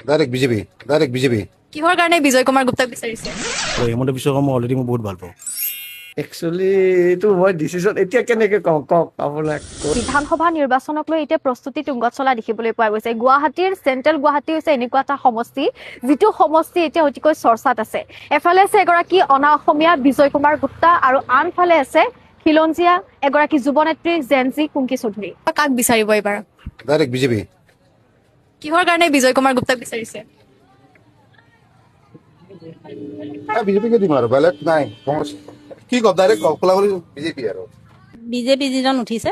Direct BJP direct BJP কিহৰ কাৰণে বিজয় কুমাৰ গুপ্তাক বিচাৰিছে? হিমন্ত বিশ্ব শৰ্মা অলৰেডি মই বহুত ভাল পাওঁ। একচুৱেলি এইটো মই ডিচিশ্যন এতিয়া কেনেকে কওঁ কওক আপোনাক। বিধানসভা নিৰ্বাচনক লৈ এতিয়া প্ৰস্তুতি তুংগত চলা দেখিবলৈ পোৱা গৈছে। গুৱাহাটীৰ চেণ্ট্ৰেল গুৱাহাটী হৈছে এনেকুৱা এটা সমষ্টি যিটো সমষ্টি এতিয়া অতিকৈ চৰ্চাত আছে। এফালে আছে এগৰাকী অনা অসমীয়া বিজয় কুমাৰ গুপ্তা আৰু আনফালে আছে খিলঞ্জীয়া এগৰাকী যুৱনেত্ৰী জেনজি কুংকি চৌধুৰী। কাক বিচাৰিব এইবাৰ? ডাইৰেক্ট বিজেপি কিহৰ কাৰণে বিজয় কুমাৰ গুপ্তাক বিচাৰিছে? বিজেপিকে দিম আৰু বেলেগ নাই কি কম ডাইৰেক্ট খোলা খুলি বিজেপি আৰু বিজেপি যিজন উঠিছে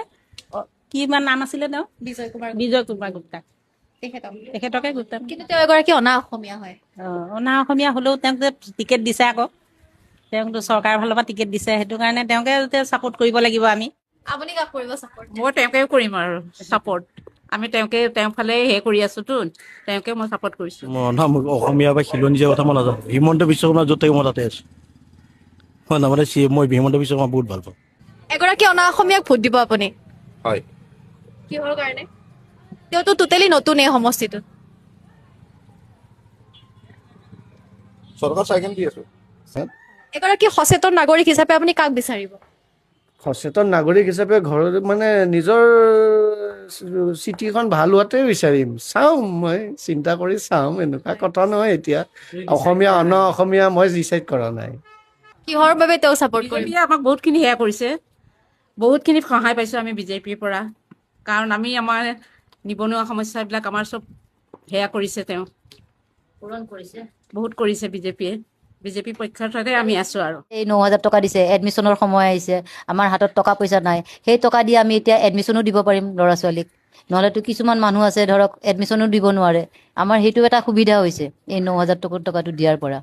কি ইমান নাম আছিলে তেওঁ বিজয় কুমাৰ বিজয় কুমাৰ গুপ্তা তেখেতকে গুপ্তা কিন্তু তেওঁ এগৰাকী অনা অসমীয়া হয়। অনা অসমীয়া হ'লেও তেওঁক যে টিকেট দিছে আকৌ তেওঁকতো চৰকাৰৰ ফালৰ পৰা টিকেট দিছে সেইটো কাৰণে তেওঁকে ছাপোৰ্ট কৰিব লাগিব আমি। আপুনি কাক কৰিব চাপৰ্ট? মই তেওঁকে কৰিম আৰু ছাপৰ্ট। আমি তেওঁৰ ফালে হে কৰি আছোতো তেওঁকে মই ছাপৰ্ট কৰিছো। মই অসমীয়া বা খিলঞ্জীয়া কথা মই নাজানো। হিমন্ত বিশ্ব শৰ্মা য'ত থাকে মই তাতে আছো। মই নামানে মই হিমন্ত বিশ্ব শৰ্মা বহুত ভাল পাওঁ। এগৰাকী অনা অসমীয়াক ভোট দিব আপুনি? হয় কিহৰ কাৰণে? তেওঁতো টোটেলি নতুন এই সমষ্টিটোত। চৰকাৰ চাইকেল দি আছো এগৰাকী সচেতন নাগৰিক হিচাপে আপুনি কাক বিচাৰিব? সচেতন নাগৰিক হিচাপে ঘৰত মানে নিজৰ চিটিখন ভাল হোৱাটোৱে বিচাৰিম। চাওঁ মই চিন্তা কৰি চাম, এনেকুৱা কথা নহয়। এতিয়া অসমীয়া অন অসমীয়া মই ডিচাইড কৰা নাই। কিহৰ বাবে তেওঁ চাপৰ্ট কৰিব? বিজেপিয়ে আমাক বহুতখিনি সেয়া কৰিছে, বহুতখিনি সহায় পাইছোঁ আমি বিজেপিৰ পৰা। কাৰণ আমি আমাৰ নিবনুৱা সমস্যাবিলাক আমাৰ চব সেয়া কৰিছে, তেওঁ পূৰণ কৰিছে, বহুত কৰিছে বিজেপিয়ে। বিজেপি পক্ষতে আমি আছোঁ আৰু। এই 9,000 টকা দিছে, এডমিশ্যনৰ সময় আহিছে, আমাৰ হাতত টকা পইচা নাই। সেই টকা দি আমি এতিয়া এডমিশ্যনো দিব পাৰিম ল'ৰা ছোৱালীক। নহ'লেতো কিছুমান মানুহ আছে ধৰক এডমিশ্যনো দিব নোৱাৰে। আমাৰ সেইটো এটা সুবিধা হৈছে এই 9,000 টকাটো দিয়াৰ পৰা।